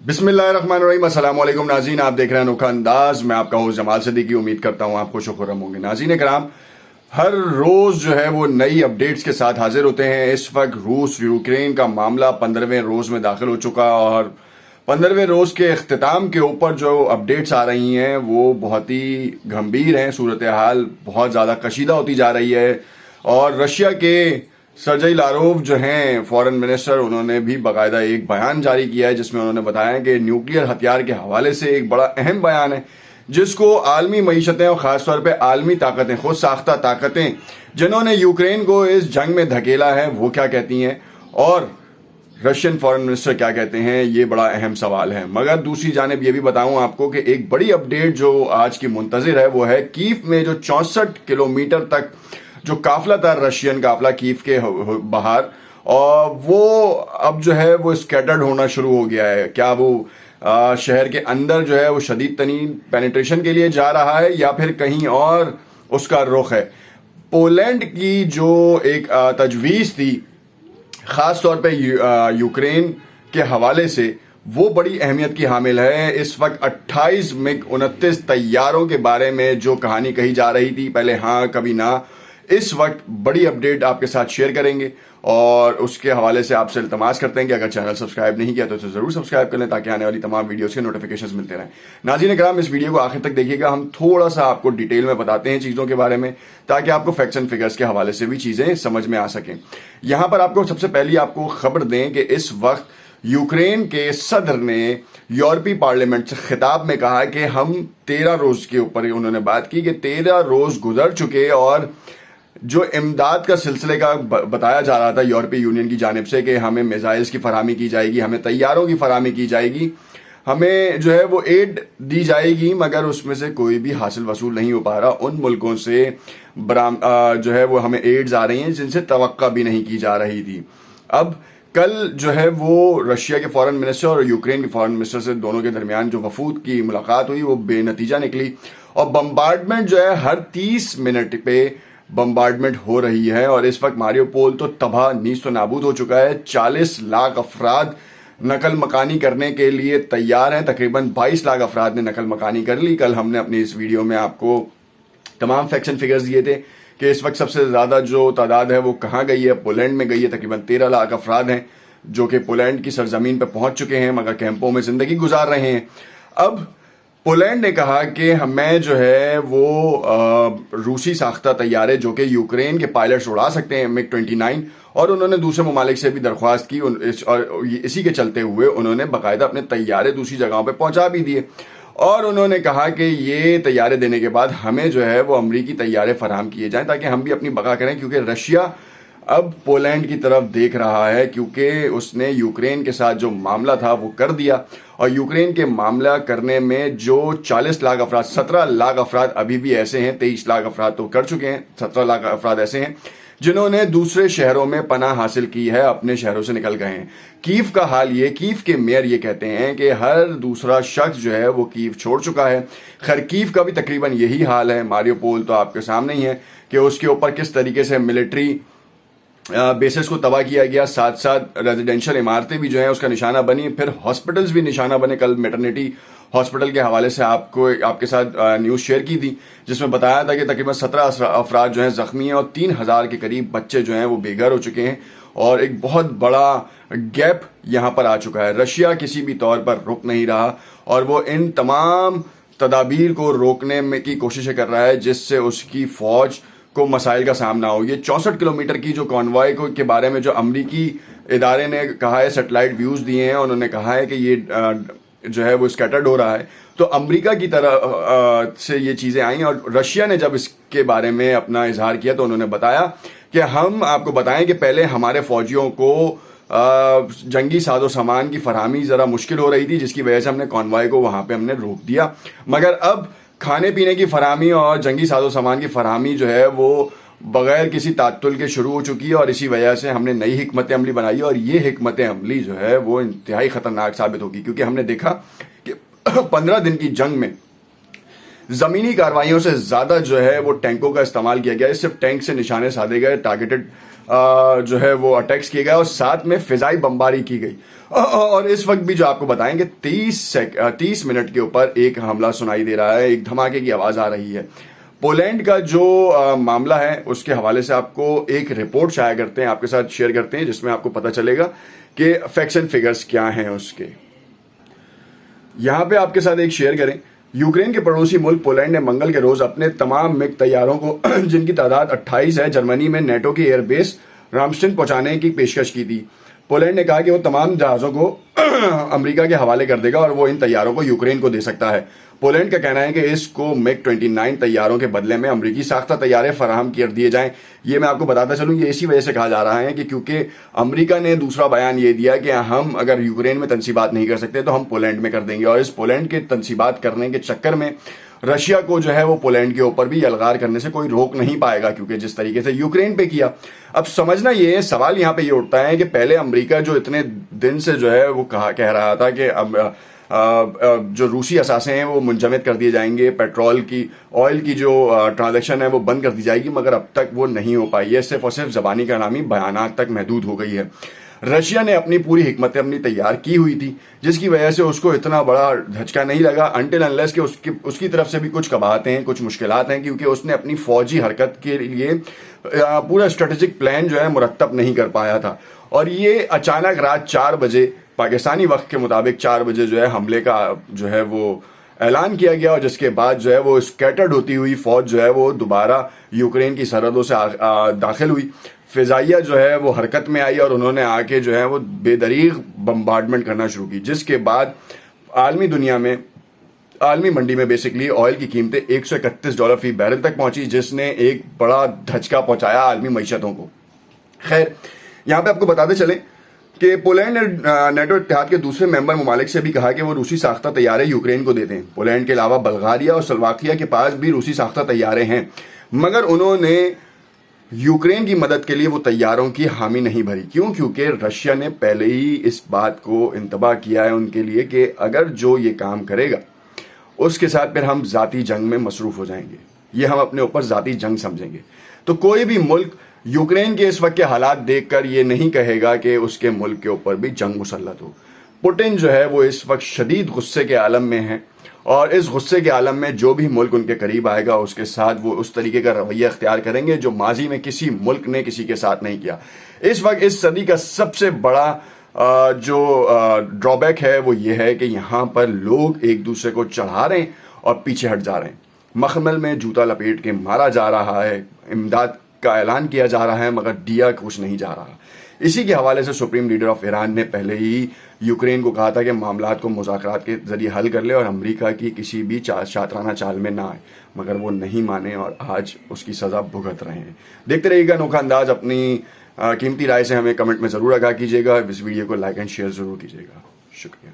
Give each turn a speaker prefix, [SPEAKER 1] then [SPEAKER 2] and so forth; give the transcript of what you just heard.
[SPEAKER 1] बिस्मिल्लाहिर्रहमानिर्रहीम, अस्सलाम वालेकुम नाज़रीन। आप देख रहे हैं अनोखा अंदाज। मैं आपका होस्ट जमाल सिद्दीकी। उम्मीद करता हूं आप खुश और खुर्रम होंगे। नाज़रीन कराम, हर रोज जो है वो नई अपडेट्स के साथ हाजिर होते हैं। इस वक्त रूस यूक्रेन का मामला 15वें रोज में दाखिल हो चुका और 15वें रोज के अख्तिताम के ऊपर जो अपडेट्स आ रही हैं वो बहुत ही गंभीर हैं। सूरत हाल बहुत ज़्यादा कशीदा होती जा रही है और रशिया के सर्जेई लारोव जो हैं फॉरेन मिनिस्टर, उन्होंने भी बाकायदा एक बयान जारी किया है जिसमें उन्होंने बताया कि न्यूक्लियर हथियार के हवाले से एक बड़ा अहम बयान है जिसको आलमी मईशतें और खासतौर पे आलमी ताकतें, खुद साख्ता ताकतें जिन्होंने यूक्रेन को इस जंग में धकेला है, वो क्या कहती हैं और रशियन फॉरेन मिनिस्टर क्या कहते हैं, ये बड़ा अहम सवाल है। मगर दूसरी जानिब ये भी बताऊं आपको कि एक बड़ी अपडेट जो आज की मुंतजिर है वो है कीव में जो 64 किलोमीटर तक जो काफिला था, रशियन काफिला कीव के बाहर, और वो अब जो है वो स्कैटर्ड होना शुरू हो गया है। क्या वो शहर के अंदर जो है वो शदीद तरीन पेनिट्रेशन के लिए जा रहा है या फिर कहीं और उसका रुख है। पोलैंड की जो एक तजवीज़ थी खास तौर पे यूक्रेन के हवाले से, वो बड़ी अहमियत की हामिल है। इस वक्त 28 मिग 29 तैयारों के बारे में जो कहानी कही जा रही थी, पहले हाँ कभी ना, इस वक्त बड़ी अपडेट आपके साथ शेयर करेंगे और उसके हवाले से आपसे इल्तमास करते हैं कि अगर चैनल सब्सक्राइब नहीं किया तो इसे जरूर सब्सक्राइब कर लें ताकि आने वाली तमाम वीडियोस के नोटिफिकेशंस मिलते रहें। नाज़रीन कराम, इस वीडियो को आखिर तक देखिएगा। हम थोड़ा सा आपको डिटेल में बताते हैं चीज़ों के बारे में ताकि आपको फैक्ट्स एंड फिगर्स के हवाले से भी चीज़ें समझ में आ सकें। यहाँ पर आपको सबसे पहली आपको खबर दें कि इस वक्त यूक्रेन के सदर ने यूरोपीय पार्लियामेंट से खिताब में कहा कि हम 13 रोज के ऊपर उन्होंने बात की कि 13 रोज गुजर चुके और जो इमदाद का सिलसिले का बताया जा रहा था यूरोपीय यूनियन की जानिब से कि हमें मिसाइल्स की फराहमी की जाएगी, हमें तैयारों की फराहमी की जाएगी, हमें जो है वो एड दी जाएगी, मगर उसमें से कोई भी हासिल वसूल नहीं हो पा रहा। उन मुल्कों से जो है वो हमें एड्स आ रही हैं जिनसे तवक्का भी नहीं की जा रही थी। अब कल जो है वो रशिया के फॉरेन मिनिस्टर और यूक्रेन के फॉरेन मिनिस्टर से दोनों के दरमियान जो वफूद की मुलाकात हुई वो बेनतीजा निकली और बम्बार्डमेंट जो है हर 30 मिनट पे बम्बार्डमेंट हो रही है और इस वक्त मारियोपोल तो तबाह नीस्त नाबूद हो चुका है। 40 लाख अफराद नकल मकानी करने के लिए तैयार हैं। तकरीबन 22 लाख अफराद ने नकल मकानी कर ली। कल हमने अपनी इस वीडियो में आपको तमाम फैक्ट्स एंड फिगर्स दिए थे कि इस वक्त सबसे ज़्यादा जो तादाद है वो कहाँ गई है, पोलैंड में गई है। तकरीबन 13 लाख अफराद हैं जो कि पोलैंड की सरजमीन पर पहुंच चुके हैं मगर कैंपों में ज़िंदगी गुजार रहे हैं। अब पोलैंड ने कहा कि हमें जो है वो रूसी साख्ता तैयारे जो कि यूक्रेन के पायलट्स उड़ा सकते हैं मिग 29, और उन्होंने दूसरे ममालिक से भी दरख्वास्त की और इसी के चलते हुए उन्होंने बाकायदा अपने तैयारे दूसरी जगहों पे पहुंचा भी दिए। और उन्होंने कहा कि ये तैयारे देने के बाद हमें जो है वो अमरीकी तैयारे फराहम किए जाएं ताकि हम भी अपनी बका करें, क्योंकि रशिया अब पोलैंड की तरफ देख रहा है क्योंकि उसने यूक्रेन के साथ जो मामला था वो कर दिया और यूक्रेन के मामला करने में जो 40 लाख अफराद, 17 लाख अफराद अभी भी ऐसे हैं, 23 लाख अफराद तो कर चुके हैं, 17 लाख अफराद ऐसे हैं जिन्होंने दूसरे शहरों में पनाह हासिल की है, अपने शहरों से निकल गए हैं। कीव का हाल ये, कीव के मेयर ये कहते हैं कि हर दूसरा शख्स जो है वो कीव छोड़ चुका है। खरकीव का भी तकरीबन यही हाल है। मारियोपोल तो आपके सामने ही है कि उसके ऊपर किस तरीके से मिलिट्री बेसिस को तबाह किया गया, साथ साथ रेजिडेंशियल इमारतें भी जो है उसका निशाना बनी, फिर हॉस्पिटल्स भी निशाना बने। कल मैटरनिटी हॉस्पिटल के हवाले से आपके सात न्यूज़ शेयर की थी जिसमें बताया था कि तकरीबन 17 अफराद जो हैं जख्मी हैं और 3000 के करीब बच्चे जो हैं वो बेघर हो चुके हैं और एक बहुत बड़ा गैप यहाँ पर आ चुका है। रशिया किसी भी तौर पर रुक नहीं रहा और वो इन तमाम तदाबीर को रोकने में की कोशिशें कर रहा है जिससे उसकी फौज को मसाइल का सामना हो। ये 64 किलोमीटर की जो कॉन्वॉय के बारे में जो अमरीकी इदारे ने कहा है, सैटेलाइट व्यूज दिए हैं, उन्होंने कहा है कि ये जो है वो स्कैटर्ड हो रहा है, तो अमेरिका की तरह से ये चीज़ें आई और रशिया ने जब इसके बारे में अपना इजहार किया तो उन्होंने बताया कि हम आपको बताएं कि पहले हमारे फौजियों को जंगी साजो सामान की फरहमी ज़रा मुश्किल हो रही थी जिसकी वजह से हमने कॉन्वॉय को वहाँ पे हमने रोक दिया, मगर अब खाने पीने की फरहमी और जंगी साजो सामान की फरहमी जो है वो बगैर किसी तात्तुल के शुरू हो चुकी है और इसी वजह से हमने नई हिकमत अमली बनाई और ये हिकमत अमली जो है वो इंतहाई ख़तरनाक साबित होगी, क्योंकि हमने देखा कि 15 दिन की जंग में ज़मीनी कार्रवाइयों से ज़्यादा जो है वो टैंकों का इस्तेमाल किया गया है। सिर्फ टैंक से निशाने साधे गए, टारगेटेड जो है वो अटैक्स किए गए और साथ में फिजाई बमबारी की गई। और इस वक्त भी जो आपको बताएंगे 30 मिनट के ऊपर एक हमला सुनाई दे रहा है, एक धमाके की आवाज आ रही है। पोलैंड का जो मामला है उसके हवाले से आपको एक रिपोर्ट शाया करते हैं, आपके साथ शेयर करते हैं, जिसमें आपको पता चलेगा कि फैक्ट्स एंड फिगर्स क्या हैं उसके। यहां पे आपके साथ एक शेयर करें। यूक्रेन के पड़ोसी मुल्क पोलैंड ने मंगल के रोज अपने तमाम मिग तैयारों को जिनकी तादाद 28 है, जर्मनी में नेटो की एयरबेस रामस्टेन पहुंचाने की पेशकश की थी। पोलैंड ने कहा कि वो तमाम जहाजों को अमेरिका के हवाले कर देगा और वो इन तैयारों को यूक्रेन को दे सकता है। पोलैंड का कहना है कि इसको मिग 29 तैयारों के बदले में अमेरिकी साख्ता तैयारे फराहम कर दिए जाएं। ये मैं आपको बताता चलूं, ये इसी वजह से कहा जा रहा है कि क्योंकि अमेरिका ने दूसरा बयान ये दिया कि हम अगर यूक्रेन में तनसीबात नहीं कर सकते तो हम पोलैंड में कर देंगे, और इस पोलैंड के तनसीबात करने के चक्कर में रशिया को जो है वो पोलैंड के ऊपर भी यलगार करने से कोई रोक नहीं पाएगा, क्योंकि जिस तरीके से यूक्रेन पे किया। अब समझना ये सवाल यहाँ पे ये उठता है कि पहले अमेरिका जो इतने दिन से जो है वो कह रहा था कि अब जो रूसी असासे हैं वो मुंजमद कर दिए जाएंगे, पेट्रोल की ऑयल की जो ट्रांजैक्शन है वो बंद कर दी जाएगी, मगर अब तक वो नहीं हो पाई है। सिर्फ और सिर्फ जबानी करामी बयानात तक महदूद हो गई है। रशिया ने अपनी पूरी हिकमत अमली तैयार की हुई थी, जिसकी वजह से उसको इतना बड़ा झटका नहीं लगा, अनटिल अनलेस कि उसकी तरफ से भी कुछ कबाहतें हैं, कुछ मुश्किलात हैं, क्योंकि उसने अपनी फौजी हरकत के लिए पूरा स्ट्रेटेजिक प्लान जो है मुरत्तब नहीं कर पाया था। और ये अचानक रात 4 बजे पाकिस्तानी वक्त के मुताबिक 4 बजे जो है हमले का जो है वो ऐलान किया गया, और जिसके बाद जो है वो स्कैटर्ड होती हुई फौज जो है वो दोबारा यूक्रेन की सरहदों से दाखिल हुई। फिजाइया जो है वो हरकत में आई और उन्होंने आके जो है वो बेदरीग बम्बार्डमेंट करना शुरू की, जिसके बाद आलमी दुनिया में, आलमी मंडी में बेसिकली ऑयल की कीमतें $131 फी बैरल तक पहुंची, जिसने एक बड़ा धचका पहुंचाया आलमी मईशतों को। खैर, यहां पे आपको बताते चले कि पोलैंड ने नेटो इत्तेहाद के दूसरे मेंबर ममालिक से भी कहा कि वो रूसी साख्ता तैयारे यूक्रेन को देते हैं। पोलैंड के अलावा बल्गारिया और स्लोवाकिया के पास भी रूसी साख्ता तैयारे हैं, मगर उन्होंने यूक्रेन की मदद के लिए वो तैयारों की हामी नहीं भरी। क्यों? क्योंकि रशिया ने पहले ही इस बात को इंतबाह किया है उनके लिए कि अगर जो ये काम करेगा उसके साथ फिर हम जाती जंग में मसरूफ हो जाएंगे, ये हम अपने ऊपर जाती जंग समझेंगे। तो कोई भी मुल्क यूक्रेन के इस वक्त के हालात देखकर ये नहीं कहेगा कि उसके मुल्क के ऊपर भी जंग मुसल्लत हो। पुतिन जो है वो इस वक्त शदीद गुस्से के आलम में है, और इस गुस्से के आलम में जो भी मुल्क उनके करीब आएगा उसके साथ वो उस तरीके का रवैया अख्तियार करेंगे जो माजी में किसी मुल्क ने किसी के साथ नहीं किया। इस वक्त इस सदी का सबसे बड़ा जो ड्रॉबैक है वो ये है कि यहाँ पर लोग एक दूसरे को चढ़ा रहे हैं और पीछे हट जा रहे हैं। मखमल में जूता लपेट के मारा जा रहा है, इमदाद का ऐलान किया जा रहा है, मगर दिया कुछ नहीं जा रहा। इसी के हवाले से सुप्रीम लीडर ऑफ ईरान ने पहले ही यूक्रेन को कहा था कि मामलात को मुज़ाकरात के जरिए हल कर ले और अमेरिका की किसी भी शातराना चाल में ना आए, मगर वो नहीं माने और आज उसकी सज़ा भुगत रहे हैं। देखते रहिएगा अनोखा अंदाज। अपनी कीमती राय से हमें कमेंट में ज़रूर आगाह कीजिएगा। इस वीडियो को लाइक एंड शेयर ज़रूर कीजिएगा। शुक्रिया।